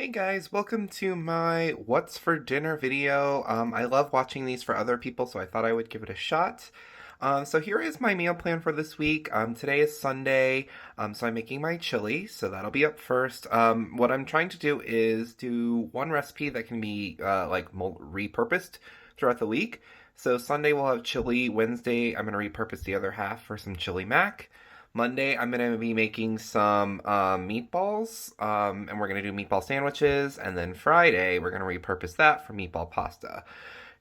Hey guys, welcome to my What's for Dinner video. I love watching these for other people, so I thought I would give it a shot. So here is my meal plan for this week. Today is Sunday, so I'm making my chili, so that'll be up first. What I'm trying to do is do one recipe that can be repurposed throughout the week. So Sunday we'll have chili. Wednesday I'm going to repurpose the other half for some chili mac. Monday, I'm going to be making some meatballs, and we're going to do meatball sandwiches. And then Friday, we're going to repurpose that for meatball pasta.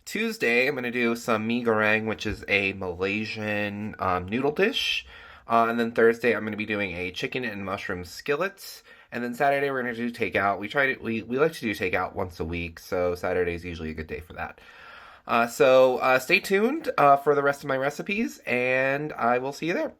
Tuesday, I'm going to do some mee goreng, which is a Malaysian noodle dish. And then Thursday, I'm going to be doing a chicken and mushroom skillet. And then Saturday, we're going to do takeout. We like to do takeout once a week, so Saturday is usually a good day for that. So stay tuned for the rest of my recipes, and I will see you there.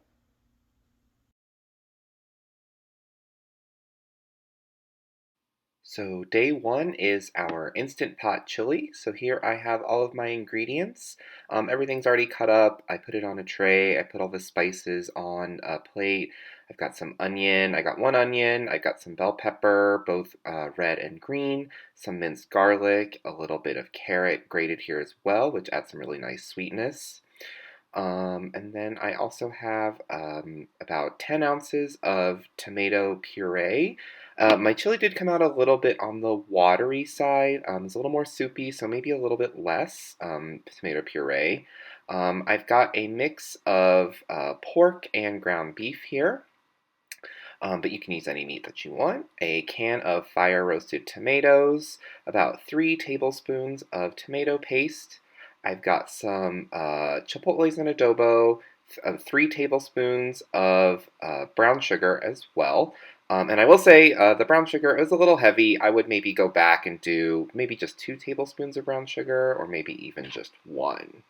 So day one is our Instant Pot chili. So here I have all of my ingredients. Everything's already cut up. I put it on a tray. I put all the spices on a plate. I've got some onion. I got one onion. I got some bell pepper, both red and green, some minced garlic, a little bit of carrot grated here as well, which adds some really nice sweetness. And then I also have about 10 ounces of tomato puree. My chili did come out a little bit on the watery side. It's a little more soupy, so maybe a little bit less tomato puree. I've got a mix of pork and ground beef here. But you can use any meat that you want. A can of fire roasted tomatoes, about 3 tablespoons of tomato paste. I've got some chipotles and adobo, 3 tablespoons of brown sugar as well. And I will say the brown sugar is a little heavy. I would maybe go back and do maybe just 2 tablespoons of brown sugar, or maybe even just 1.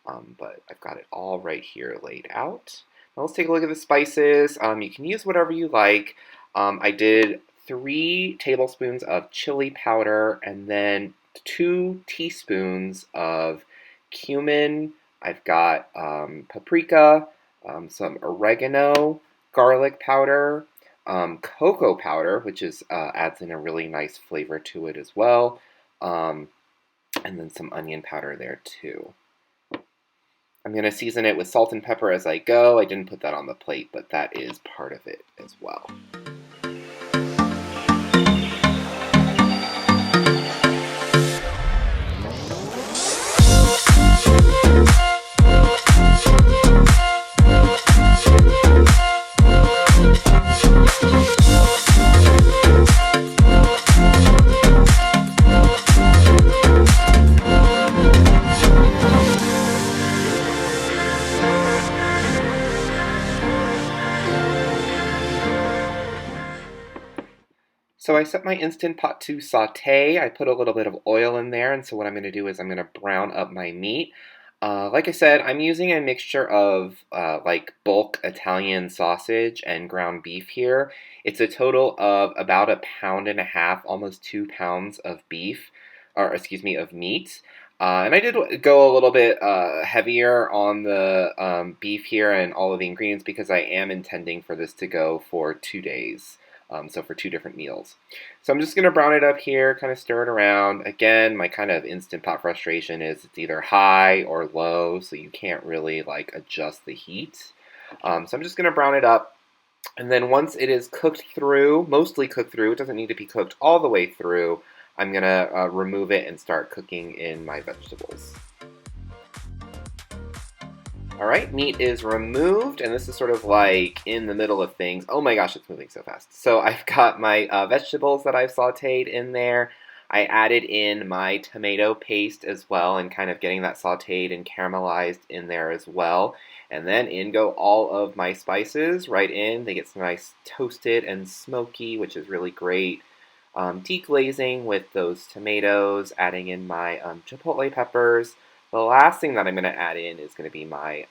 But I've got it all right here laid out. Now let's take a look at the spices. You can use whatever you like. I did 3 tablespoons of chili powder and then 2 teaspoons of cumin. I've got paprika, some oregano, garlic powder, cocoa powder, which is adds in a really nice flavor to it as well, and then some onion powder there too. I'm going to season it with salt and pepper as I go. I didn't put that on the plate, but that is part of it as well. So I set my Instant Pot to saute. I put a little bit of oil in there, and so what I'm going to do is I'm going to brown up my meat. Like I said, I'm using a mixture of like bulk Italian sausage and ground beef here. It's a total of about 1.5 pounds, almost 2 pounds of beef, or excuse me, of meat. And I did go a little bit heavier on the beef here and all of the ingredients because I am intending for this to go for 2 days. So for 2 different meals. So I'm just going to brown it up here, kind of stir it around. Again, my kind of Instant Pot frustration is it's either high or low, so you can't really like adjust the heat. So I'm just going to brown it up. And then once it is cooked through, mostly cooked through, it doesn't need to be cooked all the way through, I'm going to remove it and start cooking in my vegetables. Alright, meat is removed, and this is sort of like in the middle of things. Oh my gosh, it's moving so fast. So I've got my vegetables that I've sauteed in there. I added in my tomato paste as well, and kind of getting that sauteed and caramelized in there as well. And then in go all of my spices right in. They get nice toasted and smoky, which is really great. Deglazing with those tomatoes, adding in my chipotle peppers. The last thing that I'm going to add in is going to be my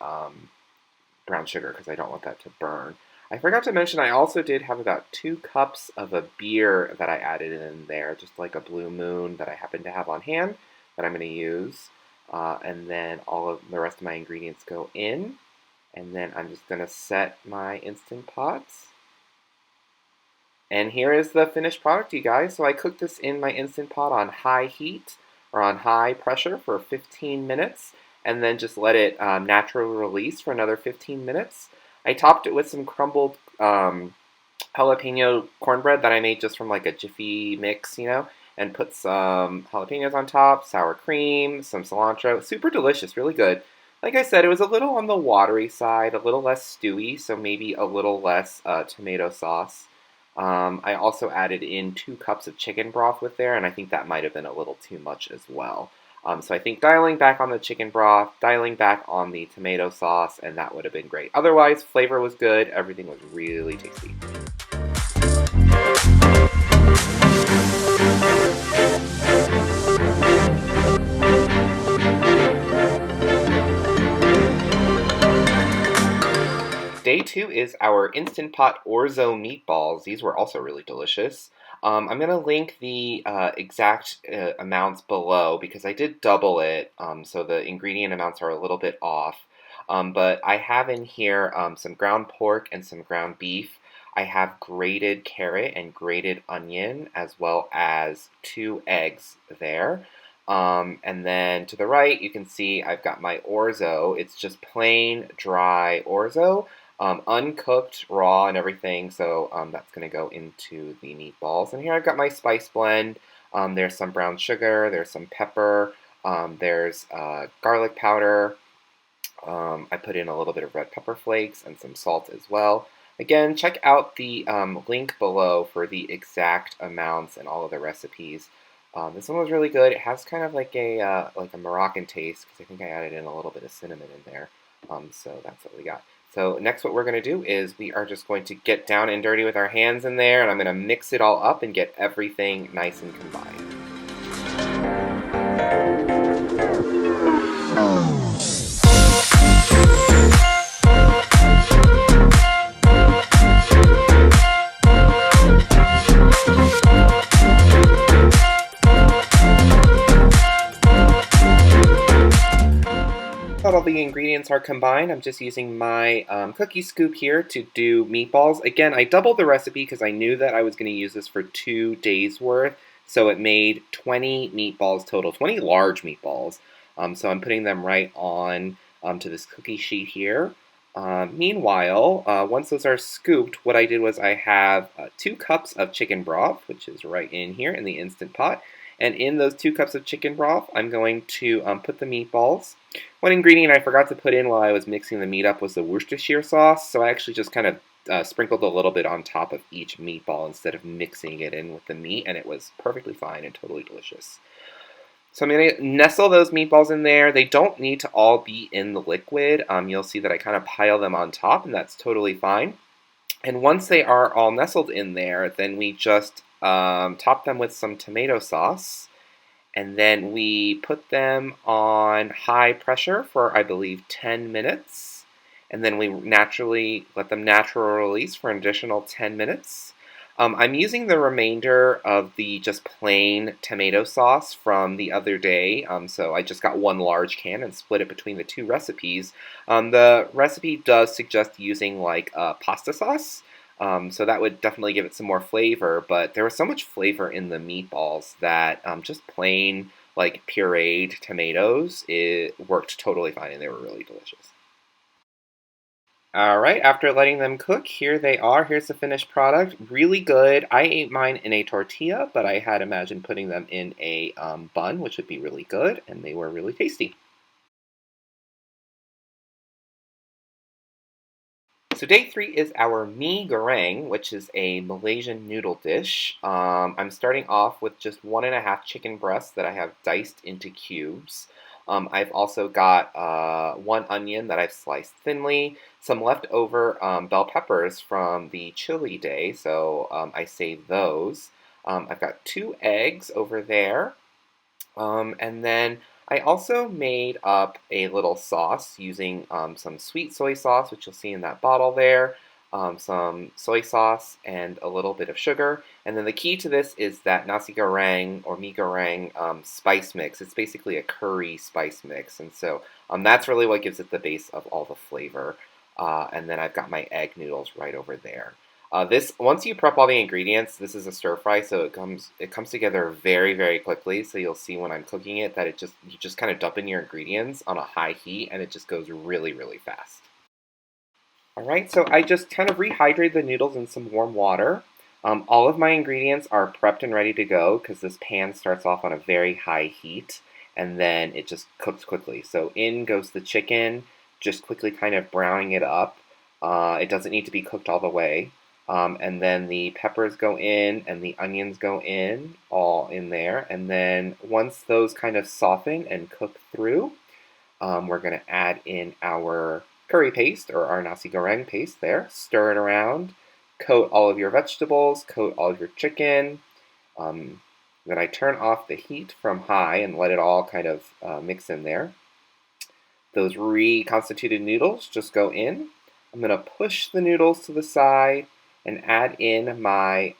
brown sugar because I don't want that to burn. I forgot to mention I also did have about 2 cups of a beer that I added in there, just like a Blue Moon that I happen to have on hand that I'm going to use. And then all of the rest of my ingredients go in. And then I'm just going to set my Instant Pots. And here is the finished product, you guys. So I cooked this in my Instant Pot on high heat or on high pressure for 15 minutes and then just let it naturally release for another 15 minutes. I topped it with some crumbled jalapeno cornbread that I made just from like a Jiffy mix, and put some jalapenos on top, sour cream, some cilantro. Super delicious, really good. Like I said, it was a little on the watery side, a little less stewy, so maybe a little less tomato sauce. I also added in 2 cups of chicken broth with there, and I think that might have been a little too much as well. So I think dialing back on the chicken broth, dialing back on the tomato sauce, and that would have been great. Otherwise, flavor was good. Everything was really tasty. Day 2 is our Instant Pot orzo meatballs. These were also really delicious. I'm going to link the exact amounts below because I did double it, so the ingredient amounts are a little bit off. But I have in here some ground pork and some ground beef. I have grated carrot and grated onion, as well as 2 eggs there. And then to the right, you can see I've got my orzo. It's just plain, dry orzo. Uncooked, raw, and everything. So that's going to go into the meatballs. And here I've got my spice blend. There's some brown sugar. There's some pepper. There's garlic powder. I put in a little bit of red pepper flakes and some salt as well. Again, check out the link below for the exact amounts and all of the recipes. This one was really good. It has kind of like a Moroccan taste because I think I added in a little bit of cinnamon in there. So that's what we got. So next what we're going to do is we are just going to get down and dirty with our hands in there, and I'm going to mix it all up and get everything nice and combined. All the ingredients are combined. I'm just using my cookie scoop here to do meatballs. Again, I doubled the recipe because I knew that I was going to use this for 2 days worth. So it made 20 meatballs total, 20 large meatballs. So I'm putting them right on to this cookie sheet here. Meanwhile, once those are scooped, what I did was I have 2 cups of chicken broth, which is right in here in the Instant Pot. And in those 2 cups of chicken broth, I'm going to put the meatballs. One ingredient I forgot to put in while I was mixing the meat up was the Worcestershire sauce, so I actually just kind of sprinkled a little bit on top of each meatball instead of mixing it in with the meat, and it was perfectly fine and totally delicious. So I'm going to nestle those meatballs in there. They don't need to all be in the liquid. You'll see that I kind of pile them on top, and that's totally fine. And once they are all nestled in there, then we just top them with some tomato sauce. And then we put them on high pressure for, I believe, 10 minutes. And then we let them naturally release for an additional 10 minutes. I'm using the remainder of the just plain tomato sauce from the other day. So I just got 1 large can and split it between the 2 recipes. The recipe does suggest using like pasta sauce. So that would definitely give it some more flavor, but there was so much flavor in the meatballs that just plain, like, pureed tomatoes, it worked totally fine, and they were really delicious. Alright, after letting them cook, here they are. Here's the finished product. Really good. I ate mine in a tortilla, but I had imagined putting them in a bun, which would be really good, and they were really tasty. So day 3 is our mee goreng, which is a Malaysian noodle dish. I'm starting off with just 1.5 chicken breasts that I have diced into cubes. I've also got 1 onion that I've sliced thinly, some leftover bell peppers from the chili day, so I saved those. I've got 2 eggs over there. And then I also made up a little sauce using some sweet soy sauce, which you'll see in that bottle there, some soy sauce, and a little bit of sugar. And then the key to this is that nasi goreng or mee goreng spice mix. It's basically a curry spice mix, and so that's really what gives it the base of all the flavor. And then I've got my egg noodles right over there. This once you prep all the ingredients, this is a stir fry, so it comes together very, very quickly. So you'll see when I'm cooking it that you just kind of dump in your ingredients on a high heat, and it just goes really, really fast. All right, so I just kind of rehydrate the noodles in some warm water. All of my ingredients are prepped and ready to go because this pan starts off on a very high heat, and then it just cooks quickly. So in goes the chicken, just quickly kind of browning it up. It doesn't need to be cooked all the way. And then the peppers go in and the onions go in, all in there. And then once those kind of soften and cook through, we're going to add in our curry paste or our nasi goreng paste there. Stir it around. Coat all of your vegetables. Coat all of your chicken. Then I turn off the heat from high and let it all kind of mix in there. Those reconstituted noodles just go in. I'm going to push the noodles to the side and add in my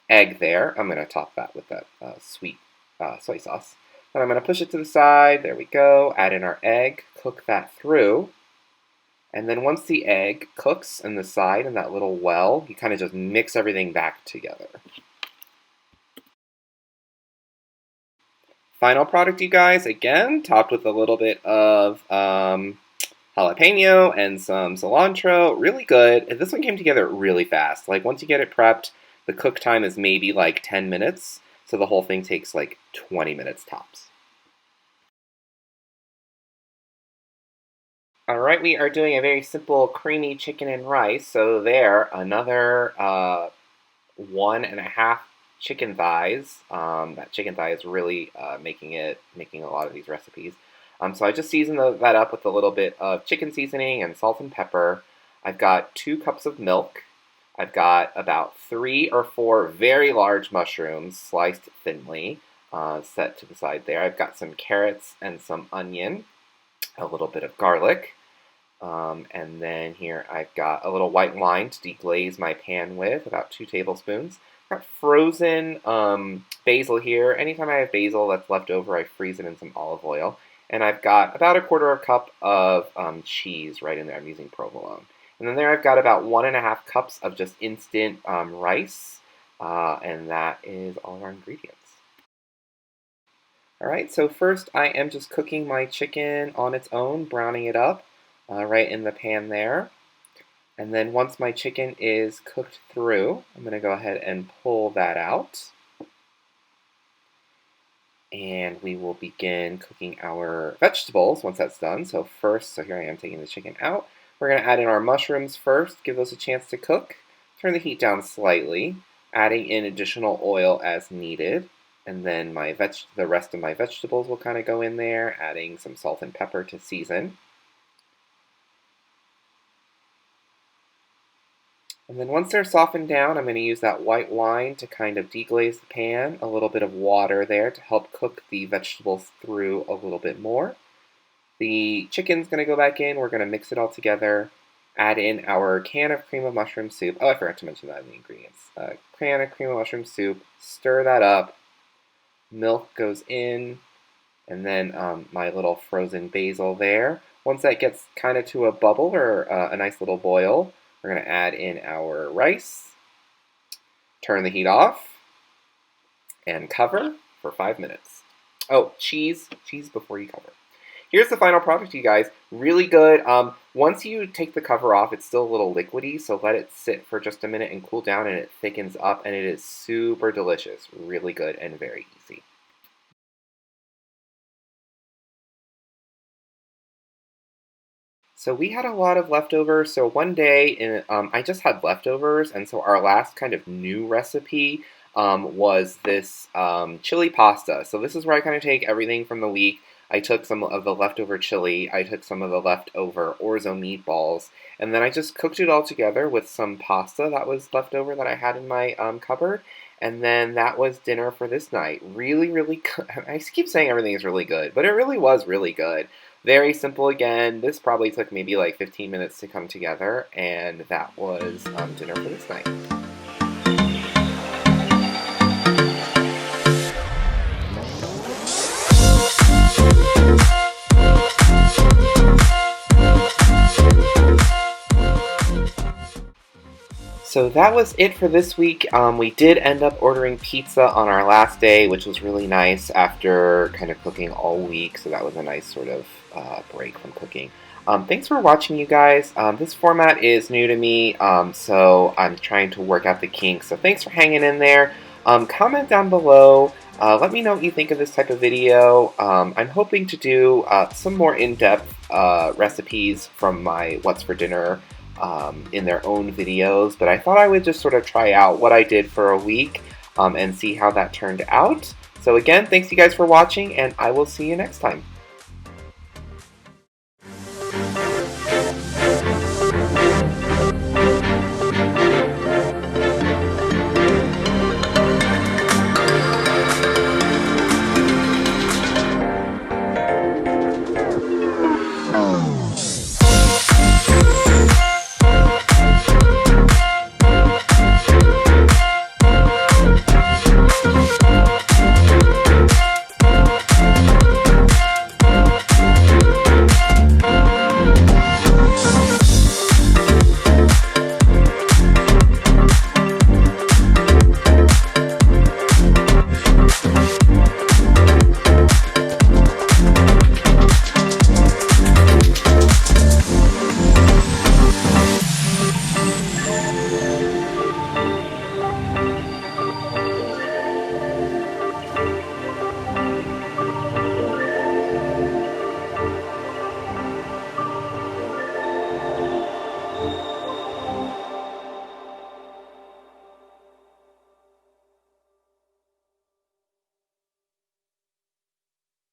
egg there. I'm going to top that with that sweet soy sauce. And I'm going to push it to the side. There we go. Add in our egg. Cook that through. And then once the egg cooks in the side in that little well, you kind of just mix everything back together. Final product, you guys, again, topped with a little bit of jalapeno and some cilantro. Really good. And this one came together really fast. Like, once you get it prepped, the cook time is maybe like 10 minutes. So the whole thing takes like 20 minutes tops. All right, we are doing a very simple creamy chicken and rice. So there, another 1.5 chicken thighs. That chicken thigh is really making a lot of these recipes. So I just seasoned that up with a little bit of chicken seasoning and salt and pepper. I've got 2 cups of milk. I've got about 3 or 4 very large mushrooms sliced thinly, set to the side there. I've got some carrots and some onion, a little bit of garlic. And then here I've got a little white wine to deglaze my pan with, about 2 tablespoons. Got frozen basil here. Anytime I have basil that's left over, I freeze it in some olive oil. And I've got about 1/4 cup of cheese right in there. I'm using provolone. And then there I've got about 1.5 cups of just instant rice. And that is all of our ingredients. All right, so first I am just cooking my chicken on its own, browning it up right in the pan there. And then once my chicken is cooked through, I'm going to go ahead and pull that out. And we will begin cooking our vegetables once that's done. So here I am taking the chicken out. We're going to add in our mushrooms first, give those a chance to cook. Turn the heat down slightly, adding in additional oil as needed. And then the rest of my vegetables will kind of go in there, adding some salt and pepper to season. And then once they're softened down, I'm going to use that white wine to kind of deglaze the pan, a little bit of water there to help cook the vegetables through a little bit more. The chicken's going to go back in. We're going to mix it all together. Add in our can of cream of mushroom soup. Oh, I forgot to mention that in the ingredients. Can of cream of mushroom soup. Stir that up. Milk goes in. And then my little frozen basil there. Once that gets kind of to a bubble or a nice little boil, we're going to add in our rice, turn the heat off, and cover for 5 minutes. Oh, cheese before you cover. Here's the final product, you guys. Really good. Once you take the cover off, it's still a little liquidy, so let it sit for just a minute and cool down, and it thickens up, and it is super delicious. Really good and very easy. So we had a lot of leftovers. So one day, I just had leftovers, and so our last kind of new recipe was this chili pasta. So this is where I kind of take everything from the week. I took some of the leftover chili, I took some of the leftover orzo meatballs, and then I just cooked it all together with some pasta that was left over that I had in my cupboard. And then that was dinner for this night. Really, really good. I keep saying everything is really good, but it really was really good. Very simple again. This probably took maybe like 15 minutes to come together, and that was dinner for this night. So that was it for this week. We did end up ordering pizza on our last day, which was really nice after kind of cooking all week. So that was a nice sort of break from cooking. Thanks for watching, you guys. This format is new to me, so I'm trying to work out the kinks. So thanks for hanging in there. Comment down below. Let me know what you think of this type of video. I'm hoping to do some more in-depth recipes from my What's for Dinner in their own videos, but I thought I would just sort of try out what I did for a week and see how that turned out. So again, thanks you guys for watching, and I will see you next time.